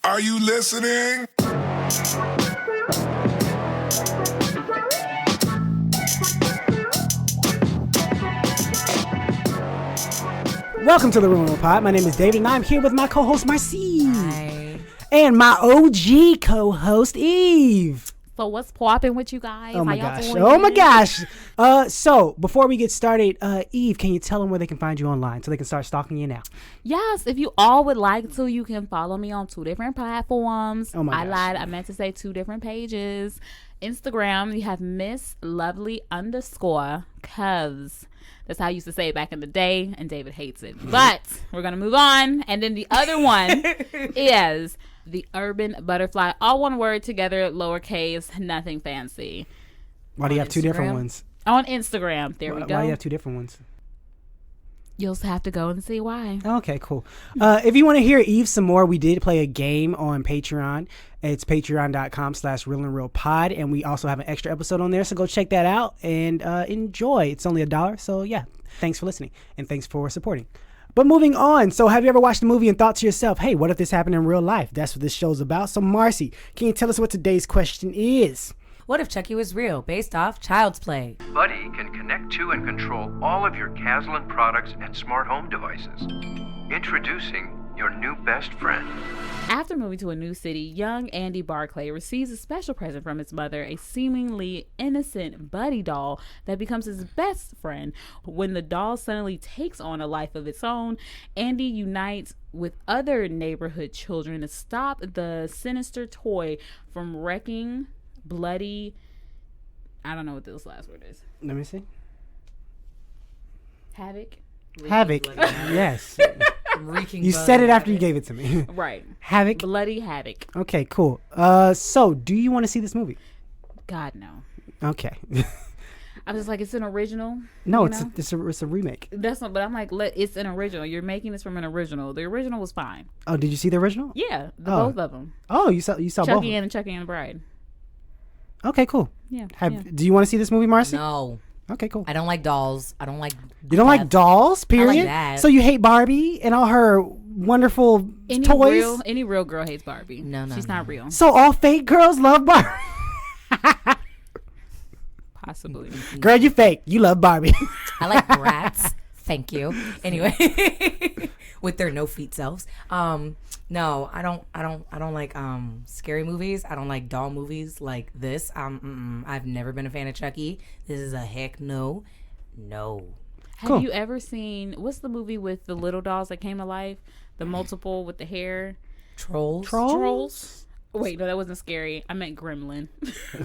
Are you listening? Welcome to the reelinrealpod. My name is David, and I'm here with my co-host Marcy. Hi. And my OG co-host Eve. So what's popping with you guys? Oh my How y'all gosh! doing? Oh my gosh! So before we get started, Eve, can you tell them where they can find you online so they can start stalking you now? Yes, if you all would like to, you can follow me on 2 different platforms. Oh my gosh. I lied. I meant to say 2 different pages. Instagram, you have Miss Lovely _ Cuz. That's how I used to say it back in the day, and David hates it. But we're gonna move on. And then the other one is The Urban Butterfly, all one word together, lowercase, nothing fancy. Why do you have 2 different ones? On Instagram. There we go. Why do you have 2 different ones? You'll have to go and see why. Okay, cool. If you want to hear Eve some more, we did play a game on Patreon. It's patreon.com/reelinrealpod, and we also have an extra episode on there, so go check that out and enjoy. It's only $1, so yeah. Thanks for listening, and thanks for supporting. But moving on, so have you ever watched a movie and thought to yourself, hey, what if this happened in real life? That's what this show's about. So Marcy, can you tell us what today's question is? What if Chuckie was real, based off Child's Play? Buddy can connect to and control all of your Caslin products and smart home devices. Introducing your new best friend. After moving to a new city, young Andy Barclay receives a special present from his mother, a seemingly innocent Buddy doll that becomes his best friend. When the doll suddenly takes on a life of its own, Andy unites with other neighborhood children to stop the sinister toy from wrecking bloody, I don't know what this last word is. Let me see. Havoc? Havoc. Yes. Reeking You said it after you gave it to me. Right. Havoc. Bloody havoc. Okay, cool. So do you want to see this movie? God, no. Okay. I was like, it's an original. No, you it's know? a remake. That's not, but I'm like, it's an original. You're making this from an original. The original was fine. Oh, did you see the original? Yeah, Oh. both of them. Oh, you saw both. Chuckie and the Bride. Okay, cool. Yeah. Do you want to see this movie, Marcy? No. Okay, cool. I don't like dolls. I don't like... You don't like dolls, period? that. So you hate Barbie and all her wonderful toys? Any real girl hates Barbie. No, she's not real. So all fake girls love Barbie? Possibly. Girl, you fake. You love Barbie. I like brats. Thank you. Anyway, with their no feet selves. No, I don't like scary movies. I don't like doll movies like this. I've never been a fan of Chuckie. This is a heck no. Have you ever seen, what's the movie with the little dolls that came to life? The multiple with the hair? Trolls? Wait, no, that wasn't scary. I meant Gremlin.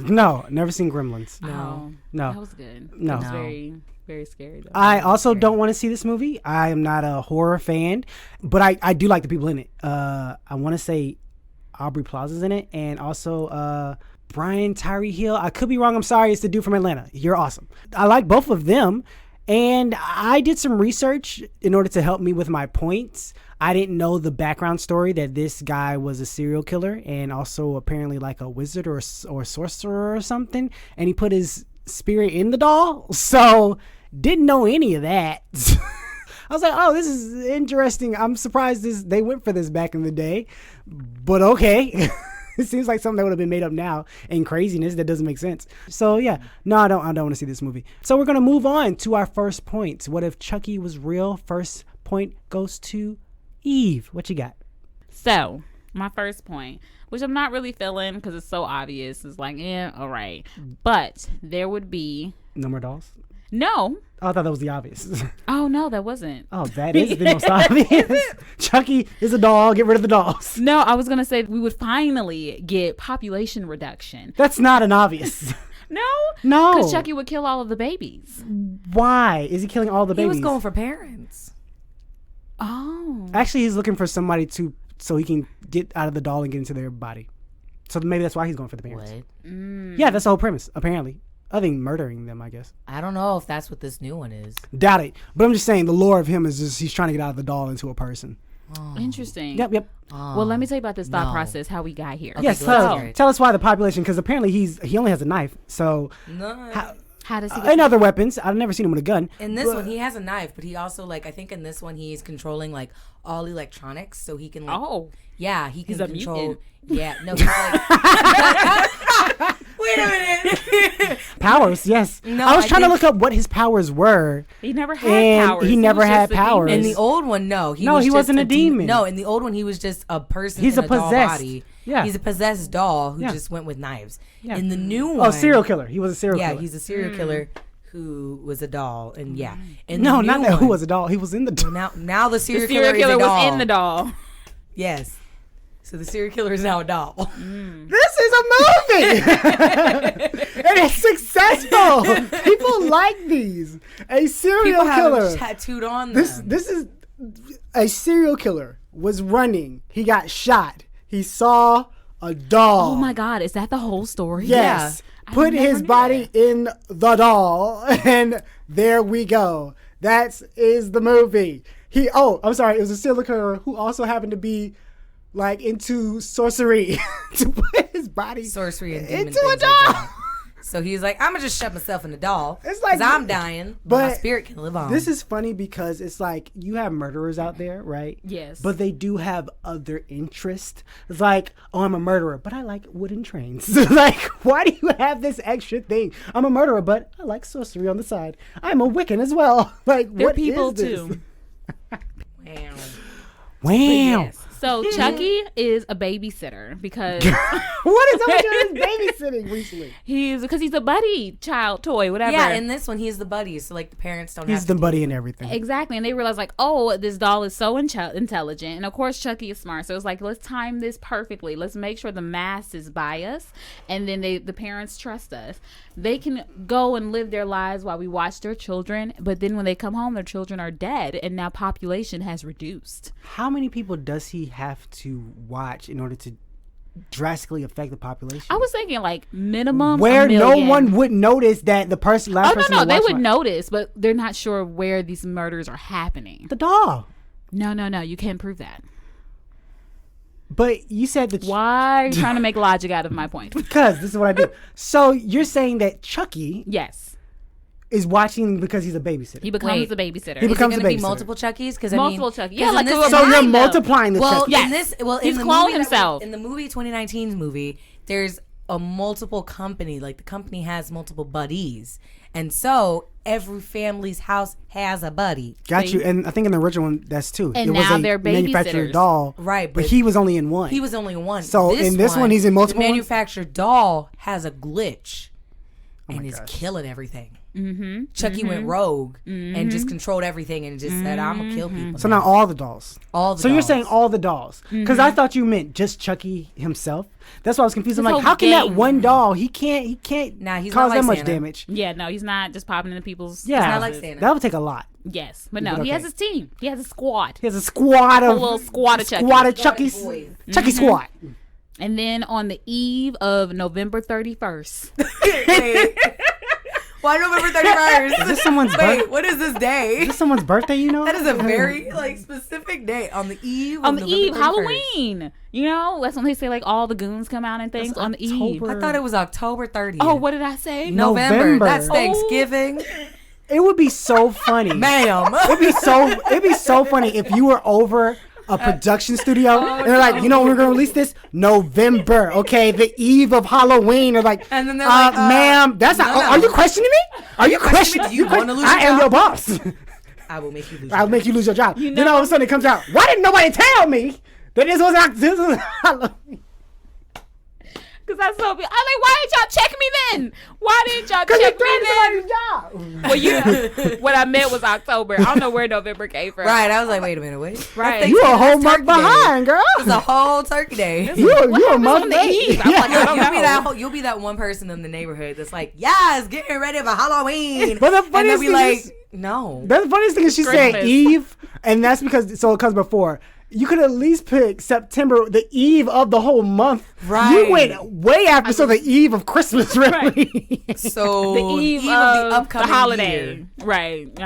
No, never seen Gremlins. No. No. That was good. No. It was very, very scary, though. I also don't want to see this movie. I am not a horror fan, but I do like the people in it. I want to say Aubrey Plaza's in it, and also Brian Tyree Hill. I could be wrong. I'm sorry. It's the dude from Atlanta. You're awesome. I like both of them, and I did some research in order to help me with my points. I didn't know the background story that this guy was a serial killer and also apparently like a wizard or sorcerer or something, and he put his spirit in the doll. So didn't know any of that. I was like, oh, this is interesting. I'm surprised they went for this back in the day, but okay. It seems like something that would have been made up now, and craziness that doesn't make sense. So yeah, no, I don't want to see this movie. So we're gonna move on to our first point. What if Chuckie was real? First point goes to Eve. What you got? So, my first point, which I'm not really feeling because it's so obvious, is like, yeah, all right. But there would be... No more dolls? No. Oh, I thought that was the obvious. Oh, no, that wasn't. Oh, that is the most obvious. Chuckie is a doll. Get rid of the dolls. No, I was going to say we would finally get population reduction. That's not an obvious. No? No. Because Chuckie would kill all of the babies. Why? Is he killing all the babies? He was going for parents. Oh. Actually, he's looking for somebody so he can get out of the doll and get into their body. So maybe that's why he's going for the parents. What? Yeah, that's the whole premise, apparently. Other than murdering them, I guess. I don't know if that's what this new one is. Doubt it. But I'm just saying the lore of him is just he's trying to get out of the doll into a person. Oh. Interesting. Yep. Well, let me tell you about this thought No. process, how we got here. Okay, Yes, let's hear it. tell us why the population, because apparently he only has a knife. So No. How does he get and other weapons. I've never seen him with a gun. In this one, he has a knife, but he also like I think in this one he's controlling like all electronics, so he can. Like, yeah, he can he's a control. mutant. Yeah, no, he's like. Wait a minute. Powers, yes. No, I was trying to think- look up what his powers were. He never had And powers. he never was had just a powers. demon. In the old one, no, he Wasn't just a demon. No, in the old one, he was just a person. He's in a doll possessed. body. Yeah. He's a possessed doll who Yeah. just went with knives. Yeah. In the new one, Oh, serial killer. He was a serial yeah, killer. he's a serial killer who was a doll, and yeah, in No, the not new that. Who one- was a doll? He was in the doll. Now the The serial serial killer killer is a doll. was in the doll. Yes, so the serial killer is now a doll. This is a movie. And it's successful. People like these. A serial People have killer. them tattooed on them. This is a serial killer was running. He got shot. He saw a doll. Oh my God, is that the whole story? Yes. I Put never his knew body that. in the doll, and there we go. That is the movie. I'm sorry. It was a serial killer who also happened to be like into sorcery to put his body sorcery and demon into a things doll. like that. So he's like, I'm gonna just shut myself in a doll. It's like- I'm dying, but my but spirit can live on. This is funny because it's like you have murderers out there, right? Yes. But they do have other interests. It's like, oh, I'm a murderer, but I like wooden trains. Like, why do you have this extra thing? I'm a murderer, but I like sorcery on the side. I'm a Wiccan as well. Like, They're what people is this? too. Wow. Wow. Yes. So Chucky is a babysitter because What is up with your babysitting recently? he's a buddy child toy, whatever. Yeah, in this one, he's the buddy, so like the parents don't He's have the to buddy and everything. Exactly, and they realize like, oh, this doll is so intelligent, and of course Chucky is smart. So it's like, let's time this perfectly. Let's make sure the mass is by us, and then the parents trust us. They can go and live their lives while we watch their children, but then when they come home, their children are dead, and now population has reduced. How many people does he have to watch in order to drastically affect the population? I was thinking like minimum Where a no million. one would notice that the person. Last Oh person no, to they watch would my- notice, but they're not sure where these murders are happening. the doll. No, you can't prove that. But you said that Why are you trying to make logic out of my point? because this is what I do. So you're saying that Chucky Yes, is watching because he's a babysitter. he becomes Wait. the babysitter. He Is it becomes going a to be babysitter. multiple Chuckies? Because Multiple Chucky. Yeah, 'cause in like this- a so you're reminder. multiplying the Well, Chucky. Yes. in this, He's in the cloning movie himself. In the movie 2019's movie, there's a multiple company. Like the company has multiple buddies, and so every family's house has a buddy. Got See? you. And I think in the original one, that's two. And it was now a they're manufactured babysitters. doll. Right, But but he was only in one. He was only one. So in this one, he's in multiple The ones? manufactured doll has a glitch Oh and my is gosh. killing everything. Mm-hmm. Chucky went rogue and just controlled everything and just said, "I'm gonna kill people." So now all the dolls. all the So you're dolls. saying all the dolls? Because I thought you meant just Chucky himself. That's why I was confused. I'm His like, whole how can that gang. one doll? He can't Nah, he's cause not that like much Santa. damage. Yeah, no, he's not just popping into people's. Yeah, not like houses. Santa. that would take a lot. Yes, but no, But he has okay. his team. He has a squad. He has a squad of little squad of Chuckies. squad of Chuckies. boys. Chucky squad. And then on the eve of November 31st, Wait. Why November 31st? Is this someone's Wait, birth? what is this day? Is this someone's birthday? You know That is a very like specific day on the eve. on of the November eve, 31st. Halloween. You know, that's when they say like all the goons come out and things That's on the eve. October. I thought it was October 30th. Oh, what did I say? No. November. November. That's Oh. Thanksgiving, it would be so funny. ma'am. It'd be so funny if you were over a production studio and they're like, you know, we're gonna release this November, okay, the eve of Halloween. Or like, And then they're like, ma'am, that's not. no. Are you questioning me? Are you questioning? Do you wanna lose I your am job? your boss. I will make you lose. I'll make you lose your job. You Then all of a sudden it comes out. Why didn't nobody tell me that this was Halloween? Because I so I'm like, why didn't y'all check me then? Why didn't y'all Because you check me then? threatened somebody's job. Well, what I meant was October. I don't know where November came from. Right. I was like, wait a minute, wait. Right. You a whole That's month Turkey Day. behind, girl. It's a whole turkey day. You a happens month on the late. eve? I'm like, I don't You'll be know. you'll be that one person in the neighborhood that's like, yes, getting ready for Halloween. But the and they'll funniest be thing like, is- no. The funniest thing is she said Christmas. Eve, and that's because so it comes before. You could at least pick September, the eve of the whole month. Right. You went way after, so the eve of Christmas, really. So The eve, of of the upcoming holiday. year. Right.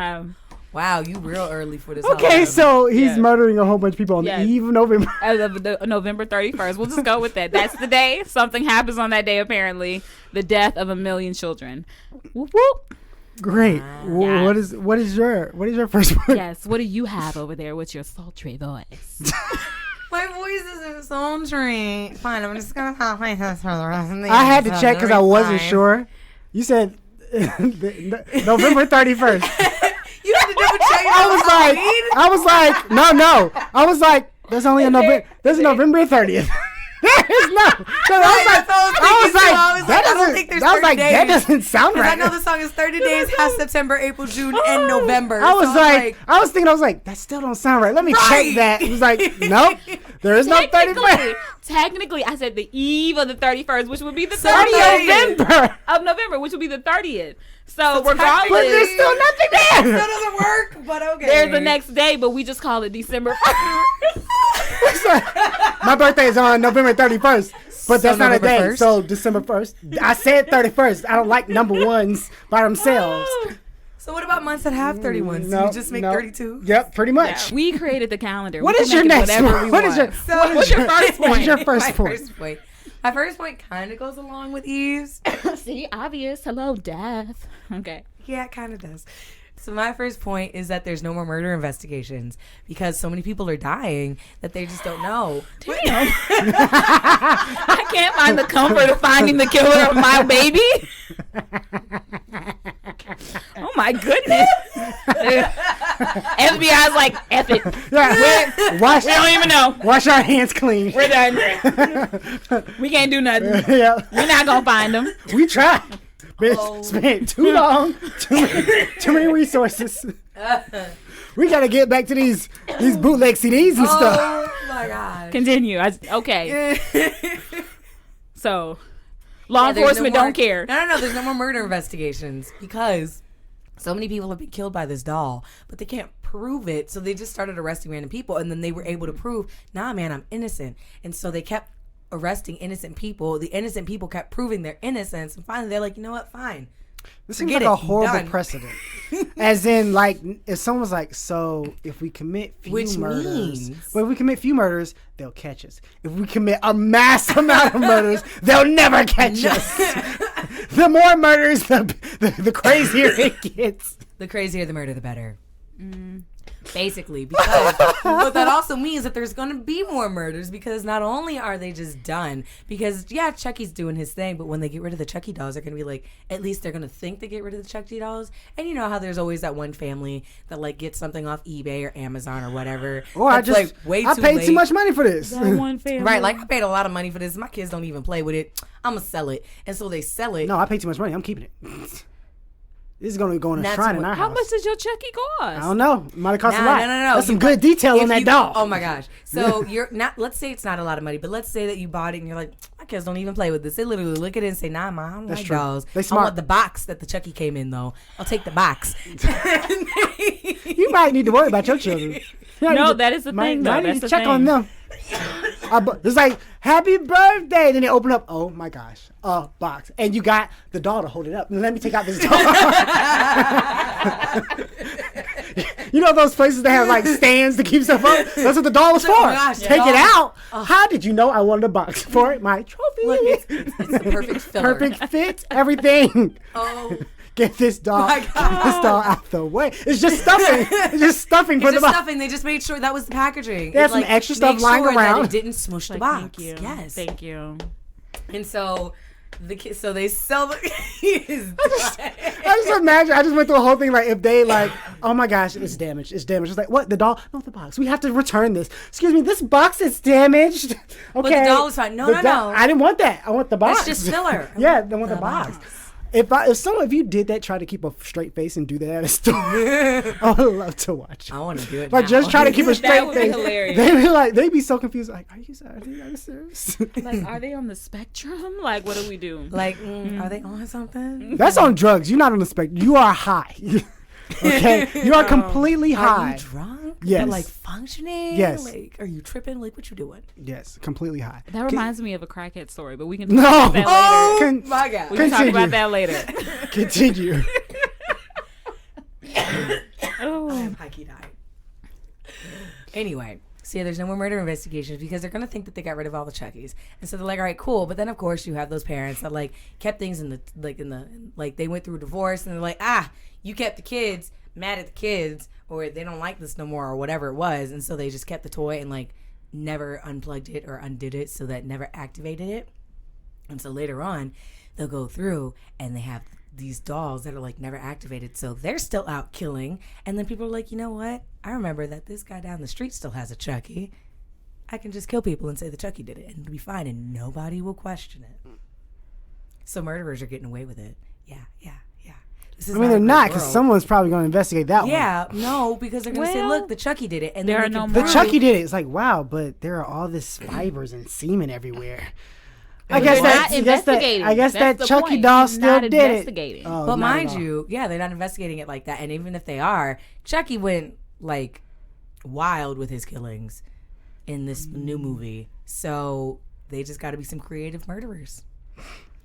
Wow, you real early for this. Okay, holiday. so he's Yeah. murdering a whole bunch of people on Yes. the eve of November. As of November 31st. We'll just go with that. That's the day. Something happens on that day, apparently. The death of 1 million children. Whoop, whoop. Great. Yes. What is your first one? Yes. What do you have over there with your sultry voice? My voice isn't sultry. Fine, I'm just gonna have my test for the rest of the I had to episode check because I every wasn't time. sure. You said November 31st. You had to double check. I was like, no. I was like, there's only a November. There's a November 30th. There is no. So I was like, that doesn't sound Because right. I know the song is 30 days, has September, April, June, and November. I was So like, that still don't sound right. Let me check that. It was like, nope, there is no 31st. Technically, I said the eve of the 31st, which would be the 30th. 30th November. of November, which would be the 30th. So But regardless, there's still nothing that there. doesn't work, but okay. there's the next day, but we just call it December 1st. My birthday is on November 31st, but that's not a November day. 1st? So December 1st. I said 31st. I don't like number ones by themselves. So what about months that have 31? So No, you just make no. 32? Yep, pretty much. We created the calendar. What We is can your make it next whatever one? we What is want. your What's your first What is your point? first My point? first point. My first point kind of goes along with Eve's. See, obvious. Hello, death. Okay. Yeah, it kind of does. So my first point is that there's no more murder investigations because so many people are dying that they just don't know. Damn. I can't find the comfort of finding the killer of my baby. Oh my goodness. FBI's like, F it. Yeah. Wash, We don't even know. wash our hands clean. We're done. We can't do nothing. Yeah. We're not gonna find them. We tried. Bitch, spent too long, too many resources. We gotta get back to these bootleg CDs and stuff. Oh my god. Continue. Okay. So, law Yeah, there's enforcement no more- don't care. No. There's no more murder investigations because so many people have been killed by this doll, but they can't prove it. So they just started arresting random people, and then they were able to prove, nah, man, I'm innocent. And so they kept arresting innocent people. The innocent people kept proving their innocence, and finally they're like, you know what? Fine. This seems Forget like a it. horrible Done. precedent. As in, like, if someone's like, so if we commit few Which murders, means- well, if we commit few murders, they'll catch us. If we commit a mass amount of murders, they'll never catch us. The more murders, the crazier it gets. The crazier the murder, the better. Basically, because but that also means that there's going to be more murders because not only are they just done, because yeah, Chucky's doing his thing, but when they get rid of the Chucky dolls, they're going to be like, at least they're going to think they get rid of the Chucky dolls. And you know how there's always that one family that like gets something off eBay or Amazon or whatever. Or I that's, just, like, way I too paid late. too much money for this. That one family. Right, like I paid a lot of money for this. My kids don't even play with it. I'm gonna sell it, and so they sell it. No, I paid too much money. I'm keeping it. This is going to go in a That's shrine in what- our How house. much does your Chucky I cost? don't know. It might have cost a lot. No. That's some You good detail if on that you- doll. Oh my gosh. So you're not, let's say it's not a lot of money, but let's say that you bought it and you're like, my kids don't even play with this. They literally look at it and say, nah, ma, I don't That's like true. dolls. They I smart. want the box that the Chucky came in though. I'll take the box. You might need to worry about your children. No, that is the thing, though. I need That's to the check on thing. them. It's like, happy birthday. Then they open up, oh my gosh, a box. And you got the doll to hold it up. Let me take out this doll. You know those places that have like stands to keep stuff up? That's what the doll was for. Oh my gosh, Take doll. it out. How did you know I wanted a box for my trophy? Look, it's the perfect filler. Perfect fit, everything. Oh, Get this doll, My get God. this doll out the way. It's just stuffing. It's just stuffing for it's the just box. stuffing. They just made sure that was the packaging. They had It, some extra stuff made lying sure that around. it didn't smush the Like, box. thank you. Yes. Thank you. And so so they sell the. He is dying. I just imagine. I just went through the whole thing. Like if they like, oh my gosh, it's damaged. It's damaged. It's like what? The doll? No, the box. We have to return this. Excuse me, this box is damaged. Okay. the doll is fine. No, The no, doll- no. I didn't want that. I want the box. That's just filler. Yeah, I want the box. If you did that, try to keep a straight face and do that at a store, I would love to watch. I want to do it. Like now. just try to keep a That straight would be face. hilarious. They'd be so confused. Like, are you serious? Like, are they on the spectrum? Like, what do we do? Like, are they on something? That's on drugs. You're not on the spectrum. You are high. Okay, you are completely Are high. you drunk? Yes. But like functioning? Yes. Like, are you tripping? Like, what you doing? Yes, completely high. That reminds me of a crackhead story, but we can talk No. about that later. Oh Con- my god. We can talk Continue. about that later. Continue. Oh, Chuckie died. Anyway, so yeah, there's no more murder investigations because they're gonna think that they got rid of all the Chuckies, and so they're like, all right, cool. But then of course you have those parents that like kept things in the they went through a divorce and they're like, you kept the kids, mad at the kids, or they don't like this no more, or whatever it was, and so they just kept the toy and like never unplugged it or undid it, so that never activated it. And so later on, they'll go through and they have these dolls that are like never activated, so they're still out killing. And then people are like, you know what? I remember that this guy down the street still has a Chuckie. I can just kill people and say the Chuckie did it, and it'll be fine, and nobody will question it. So murderers are getting away with it. Yeah. This is they're not, because someone's probably going to investigate that one. Yeah, no, because they're going to say, look, the Chuckie did it, and there then are no The Chuckie did it. It's like, wow, but there are all this fibers and semen everywhere. I guess that Chuckie doll still did it. Oh, but mind you, they're not investigating it like that. And even if they are, Chuckie went like wild with his killings in this new movie. So they just got to be some creative murderers.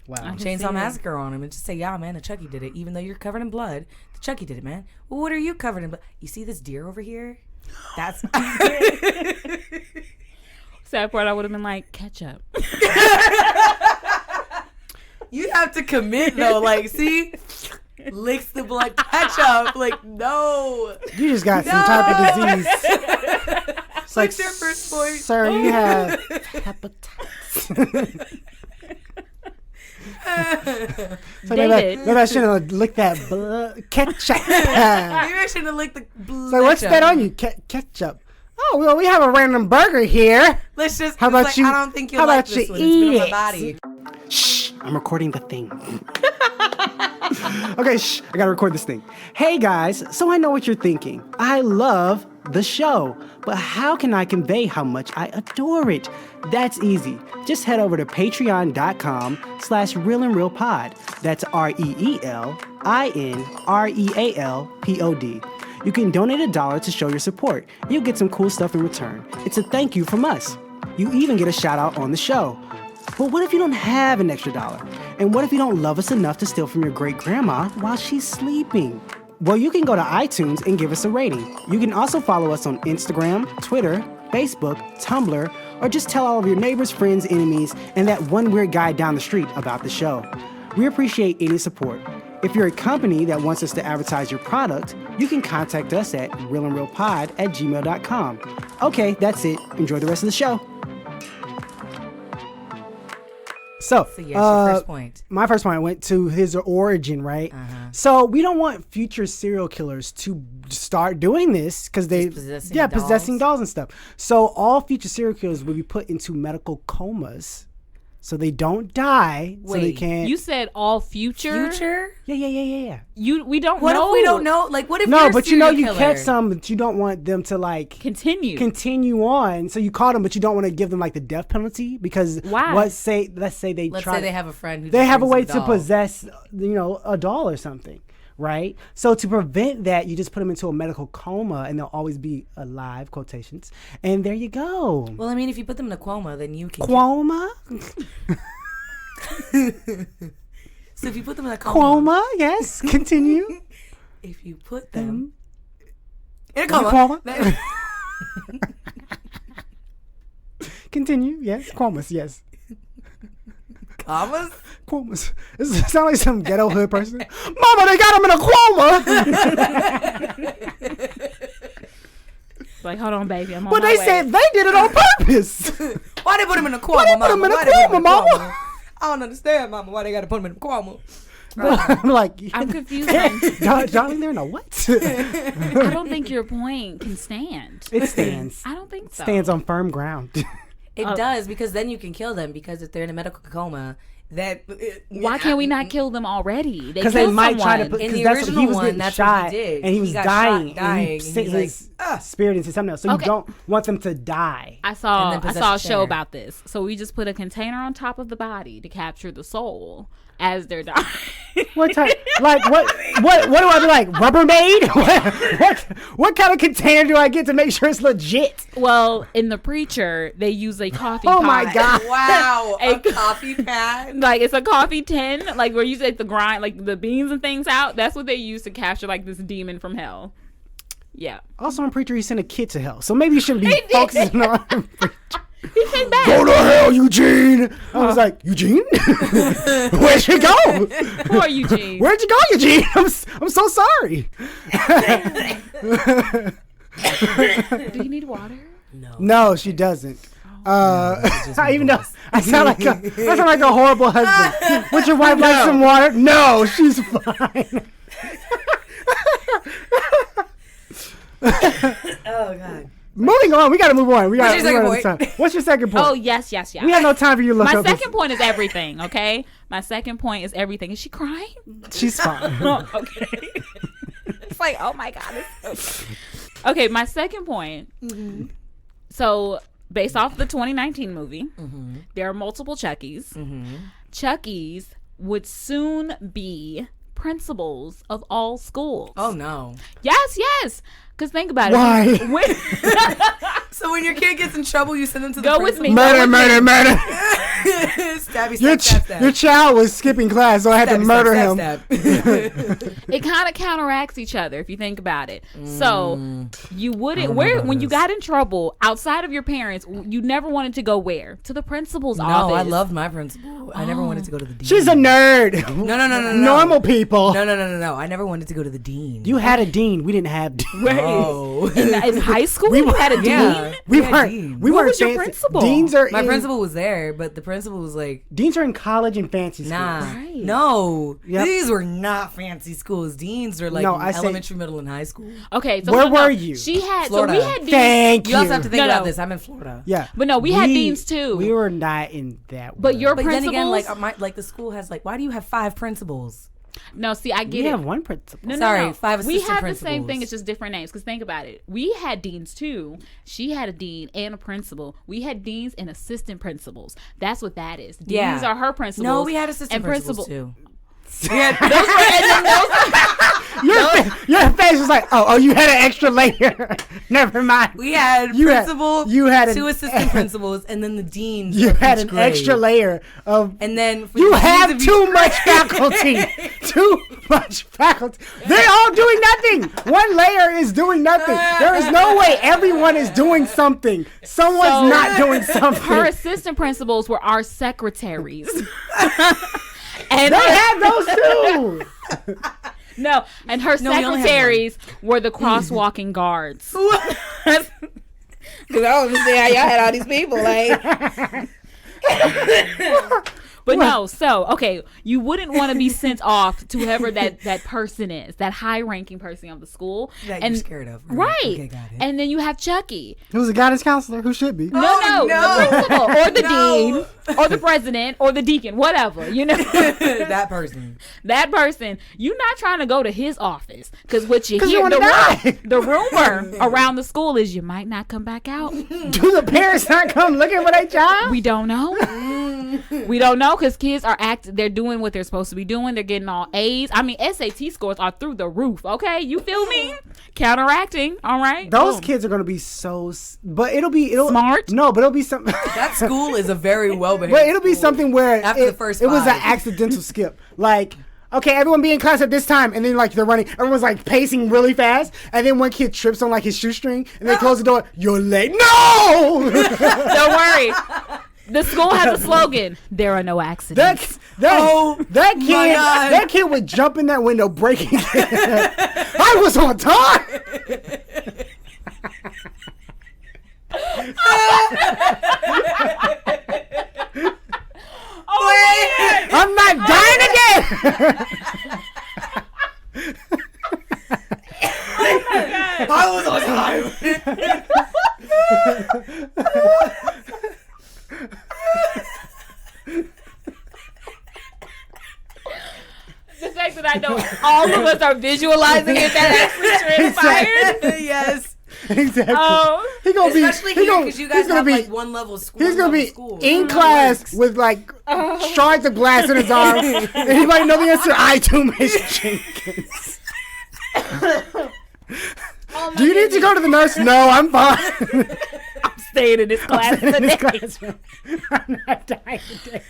Wow. Chainsaw Massacre on him and just say, yeah, man, the Chuckie did it. Even though you're covered in blood, the Chuckie did it, man. Well, what are you covered in blood? You see this deer over here? That's... Sad part, I would have been like, ketchup. You have to commit, though. Like, see? Licks the blood, ketchup. Like, no. You just got some type of disease. It's like, their first point? Sir, you have hepatitis. So maybe I shouldn't have licked that ketchup. Maybe I shouldn't have licked the blood. So what's that on you? Ketchup. Oh, well, we have a random burger here. Let's just. How about you? I don't think you'll like this one. It's been on my body. Shh! I'm recording the thing. Okay, shh! I gotta record this thing. Hey guys, so I know what you're thinking. I love the show, but how can I convey how much I adore it? That's easy. Just head over to patreon.com/reelinrealpod. That's ReelinRealPod. You can donate $1 to show your support. You'll get some cool stuff in return. It's a thank you from us. You even get a shout out on the show. But what if you don't have an extra $1? And what if you don't love us enough to steal from your great grandma while she's sleeping? Well, you can go to iTunes and give us a rating. You can also follow us on Instagram, Twitter, Facebook, Tumblr, or just tell all of your neighbors, friends, enemies, and that one weird guy down the street about the show. We appreciate any support. If you're a company that wants us to advertise your product, you can contact us at reelinrealpod@gmail.com. Okay, that's it. Enjoy the rest of the show. So yes, your first point. My first point went to his origin, right? So we don't want future serial killers to start doing this because possessing dolls and stuff. So all future serial killers will be put into medical comas. So they don't die. Wait, so they can't. You said all future? Yeah. We don't know. What if we don't know? Like, what if No, you're but a you know serial you killer? catch some, but you don't want them to like continue on. So you caught them, but you don't want to give them like the death penalty because why? let's say they Let's say they have a friend who they have a way brings to doll. possess, a doll or something, right? So to prevent that, you just put them into a medical coma, and they'll always be alive, quotations, and there you go. Well, I mean, if you put them in a coma, then you can Coma. So if you put them in a coma, Coma, yes. Continue. if you put them in a coma. Continue. Yes. Comas. Yes. Commas? Quomas. Does it sound like some ghetto hood person? Mama, they got him in a quoma. Like, hold on, baby. I'm on But my they way. said they did it on purpose. Why they put him in a coma, Why they put mama? him in a Why they put him coma, mama? I don't understand, mama. Why they got to put him in a coma? I'm like, I'm confused. darling, they're in a what? I don't think your point can stand. It stands. I don't think so. Stands on firm ground. It does, because then you can kill them, because if they're in a medical coma, why can't we not kill them already? Because they might try to put. In Because the that's what he original was one, getting that's shot, what he did. and he was got dying. shot, dying, and he and his spirit into something else. So Okay. you don't want them to die. I saw And then a possess the show chair. about this. So we just put a container on top of the body to capture the soul as they're dying. What type? Like what do I be like? Rubbermaid? What kind of container do I get to make sure it's legit? Well, in The Preacher, they use a coffee pot. Oh my god! Wow, a coffee pad. Like, it's a coffee tin, like where you take the grind, like the beans and things out. That's what they use to capture like this demon from hell. Yeah. Also, I'm pretty sure he sent a kid to hell. So maybe you shouldn't be focusing on Preacher. He came back. Go to hell, Eugene. I was like, Eugene? Where'd you go? Poor Eugene. Where'd you go, Eugene? I'm so sorry. Do you need water? No, she doesn't. Even though boss. I sound like a horrible husband. Would your wife like some water? No, she's fine. Oh God. Moving on, we got to move on. What's your second point? What's your second point? Oh, yes. We have no time for you to look My up. second point is everything, okay? My second point is everything. Is she crying? She's fine. Okay. It's like, oh my God. Okay, my second point. Mm-hmm. So, based off the 2019 movie, Mm-hmm. there are multiple Chuckies. Mm-hmm. Chuckies would soon be principals of all schools. Oh no. Yes. Because think about Why? it. When, So when your kid gets in trouble, you send them to the Go with me. Murder. Stabby, stab. Your child was skipping class, so I had to murder him. Stab. it kind of counteracts each other if you think about it. So you wouldn't when you got in trouble outside of your parents, you never wanted to go where? To the principal's office. No, I loved my principal. I never wanted to go to the dean. She's a nerd. No. Normal people. No. I never wanted to go to the dean. You had a dean. We didn't have. Oh. in high school, you had a dean. Yeah. We had weren't. dean. We Who weren't was your fancy. principal? Deans are. My principal was there, but the principal was like, Deans are in college and fancy schools. nah, Right. no. Yep. These were not fancy schools. Deans are like No, I say- elementary, middle, and high school. Okay, so Where no, were you? She had Florida. So we had deans. Thank you. You also have to think No, about no. this. I'm in Florida. Yeah, But no, we had deans too. We were not in that. But world. your But then again, principals. like the school has like, why do you have 5 principals? No, see, I we get it. have one principal. No, Sorry, 5 We assistant have the same thing. principals. It's just different names. Because think about it. We had deans too. She had a dean and a principal. We had deans and assistant principals. That's what that is. Deans Yeah. are her principals. No, we had assistant and principals too. Your face was like, oh, you had an extra layer. Never mind. We had You had- principal, you had 2 an- assistant principals, and then the deans. You of had each an grade. extra layer of. And then for You the have deans of too each- much faculty. Too much faculty. They're all doing nothing. One layer is doing nothing. There is no way everyone is doing something. Someone's So- not doing something. Her assistant principals were our secretaries. And They had those too. no, and her No, we only had secretaries were the crosswalking guards. Because I was saying how y'all had all these people, like. But no, so okay, you wouldn't want to be sent off to whoever that person is, that high-ranking person of the school, That and you're scared of. right? Okay, got it. And then you have Chuckie. Who's a guidance counselor? Who should be? No, no. the principal or the No. dean or the president or the deacon, whatever, you know. That person. That person, you're not trying to go to his office because what you 'Cause you hear, wanna die. the rumor around the school is you might not come back out. Do the parents not come looking for their child? We don't know. We don't know because kids are they're doing what they're supposed to be doing. They're getting all A's. I mean, SAT scores are through the roof. Okay, you feel me? Counteracting. All right. Those Boom. kids are gonna be so. But it'll Smart? No, but it'll be something. That school is a very well behaved. But it'll be something where After the first it was an 5. accidental skip. Like, okay, everyone be in class at this time, and then like they're running, everyone's like pacing really fast, and then one kid trips on like his shoestring, and they close the door. You're late. No. Don't worry. The school has a slogan. There are no accidents. That my kid, God. that kid would jump in that window, breaking it. I was on time. I'm not dying again. I was on time. The fact that I know all of us are visualizing it that actually transpired. Yes. Exactly. Oh. He gonna Especially be. here because you guys have like one level school. He's gonna be school. in class with like shards of glass in his arm. Anybody know the answer? I too, Miss Jenkins. Do you need to go to the nurse? No, I'm fine. I'm staying in this class in this today. classroom. I'm not dying today.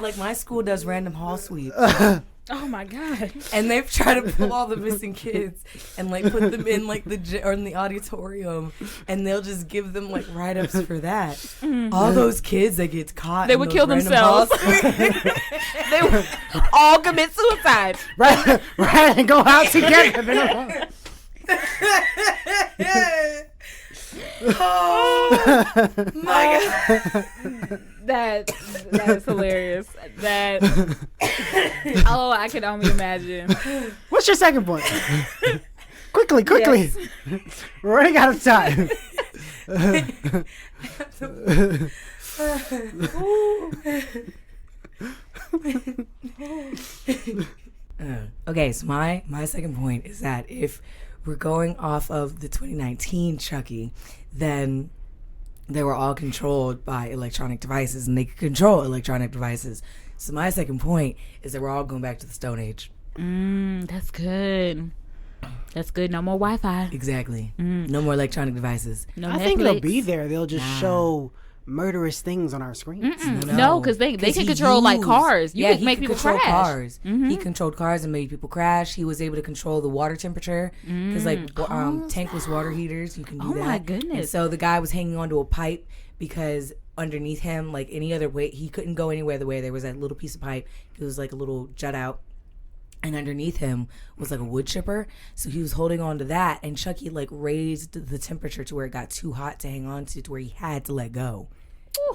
like my school does random hall sweeps. Oh my god. And they've tried to pull all the missing kids and like put them in like or in the auditorium, and they'll just give them like write-ups for that. All those kids that get caught, They would kill themselves. They would all commit suicide. Right, and go out together. Oh my god. That's hilarious. I can only imagine. What's your second point? Quickly. Yes. We're running out of time. Okay, so my second point is that if we're going off of the 2019 Chucky, then they were all controlled by electronic devices, and they could control electronic devices. So my second point is that we're all going back to the Stone Age. That's good. That's good. No more Wi-Fi. Exactly. No more electronic devices. No I Netflix. think they'll be there. They'll just show murderous things on our screens. No, because they can control like cars. You can make people control crash. Cars. He controlled cars and made people crash. He was able to control the water temperature because tankless water heaters. You can do that. Oh my goodness! And so the guy was hanging onto a pipe because underneath him, like any other way, he couldn't go anywhere. The way there was that little piece of pipe. It was like a little jut out. And underneath him was like a wood chipper. So he was holding on to that. And Chucky like raised the temperature to where it got too hot to hang on to where he had to let go.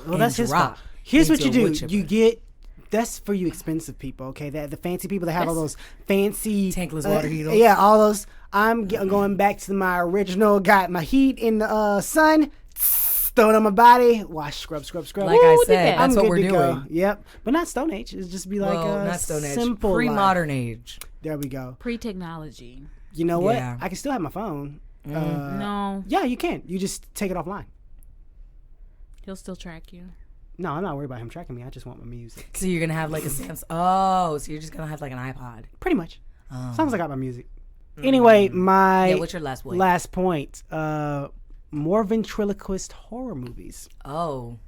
Well, that's his fault. Here's what you do. You get, that's for you expensive people, okay? The fancy people that have all those fancy tankless water heaters. Yeah, all those. I'm going back to my original, got my heat in the sun, throw it on my body, wash, scrub. Like I said, I'm that's what good we're to doing. go. Yep. But not Stone Age. It's just be like not Stone Age. simple Pre-modern age. There we go. Pre-technology. You know what? Yeah. I can still have my phone. No, Yeah, you can. You just take it offline. he'll still track you. No, I'm not worried about him tracking me. I just want my music. So you're going to have like a Samsung. Oh, so you're just going to have like an iPod. Pretty much. As long as I got my music. Anyway, my what's your last point? last point. More ventriloquist horror movies. Oh.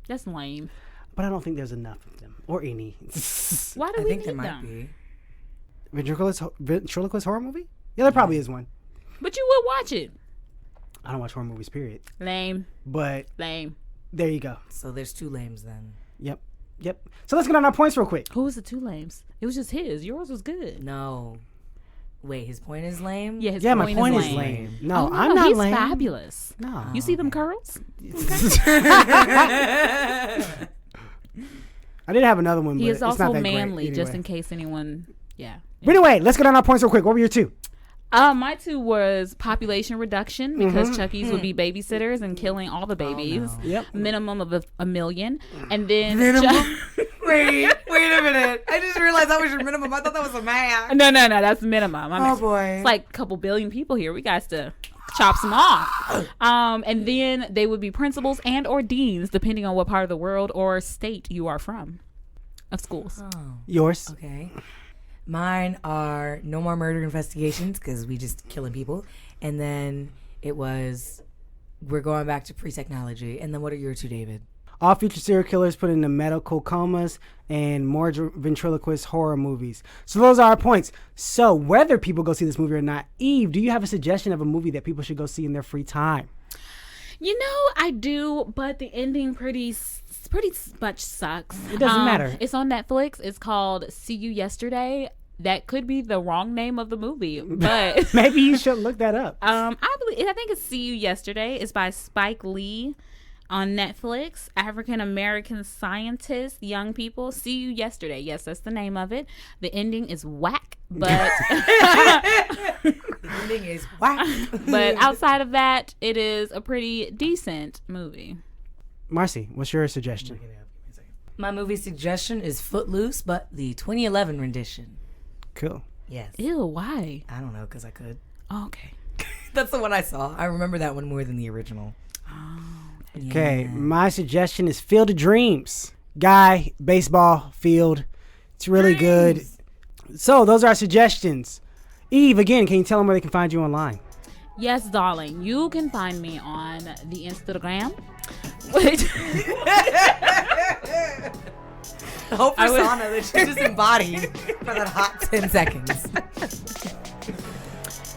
That's lame. But I don't think there's enough of them. Or any. Why do I we think need there might them? be. Ventriloquist horror movie? Yeah, there probably is one. But you would watch it. I don't watch horror movies, period. Lame. But Lame. there you go. So there's two lames then. Yep. So let's get on our points real quick. Who was the two lames? It was just his. Yours was good. No. Wait, his point is lame? Yeah, his Yeah, point my point is lame. lame. No, Oh, no, I'm not he's lame. fabulous. No. You see them curls? I did have another one, but He is it's not also that great manly, just anyway. in case anyone. Yeah. But anyway, let's get on our points real quick. What were your two? My two was population reduction because Chucky's would be babysitters and killing all the babies. no. Yep. Minimum of a million. And then Wait a minute. I just realized that was your minimum. I thought that was a max. No, that's minimum. I mean, Oh, boy. It's like a couple billion people here. We got to chop some off. And then they would be principals and or deans, depending on what part of the world or state you are from, of schools. Yours. Okay. Mine are no more murder investigations because we just killing people. And then it was we're going back to pre-technology. And then what are your two, David? All future serial killers put into medical comas and more ventriloquist horror movies. So those are our points. So whether people go see this movie or not, Eve, do you have a suggestion of a movie that people should go see in their free time? You know, I do, but the ending pretty much sucks. It doesn't matter. It's on Netflix. It's called See You Yesterday. That could be the wrong name of the movie, but Maybe you should look that up. I think it's See You Yesterday. It's by Spike Lee on Netflix. African American scientists, young people. See You Yesterday. Yes, that's the name of it. The ending is whack, but The ending is whack. but outside of that, it is a pretty decent movie. Marcy, what's your suggestion? My movie suggestion is Footloose, but the 2011 rendition. Cool. Yes. Ew, why? I don't know, because I could. Oh, okay. That's the one I saw. I remember that one more than the original. Okay, my suggestion is Field of Dreams. Guy, baseball, field. It's really good. So those are our suggestions. Eve, again, can you tell them where they can find you online? Yes, darling. You can find me on the Instagram. Which The whole persona that she just embodied for that hot 10 seconds.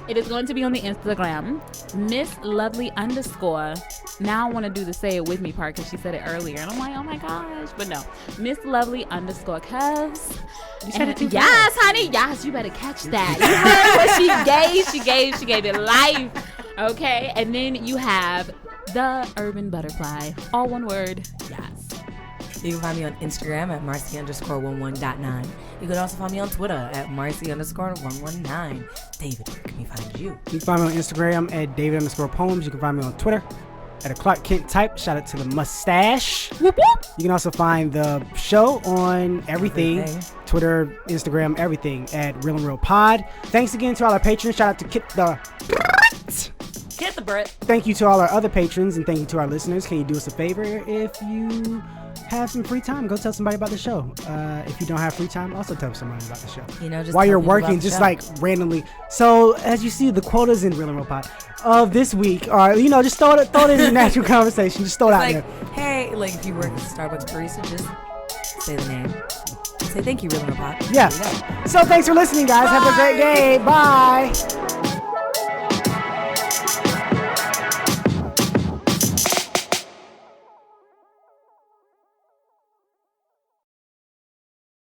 It is going to be on the Instagram, Miss Lovely _ Now I want to do the say it with me part because she said it earlier. And I'm like, oh my gosh. But no, Miss Lovely _ Cubs. You said it too yes, honey. Yes, you better catch that. You heard what she gave. She gave it life. Okay. And then you have the Urban Butterfly. All one word. Yes. You can find me on Instagram at Marcy_11.9. You can also find me on Twitter at Marcy_119. David, where can we find you? You can find me on Instagram at David_Poems. You can find me on Twitter at a Clark Kent type. Shout out to the mustache. Whoop, whoop. You can also find the show on everything. Twitter, Instagram, everything at Real and Real Pod. Thanks again to all our patrons. Shout out to Kit the Brett. Thank you to all our other patrons and thank you to our listeners. Can you do us a favor? If you have some free time, go tell somebody about the show. If you don't have free time, also tell somebody about the show. You know, just while tell you're people about working, the just show. like randomly. So as you see, the quotas in Real and Real Pod of this week are, you know, just throw it in the natural conversation. Just throw it out like, there. hey, like if you work at Starbucks barista, just say the name. Say thank you, Real and Real Pod. Yeah. So thanks for listening, guys. Have a great day. Bye.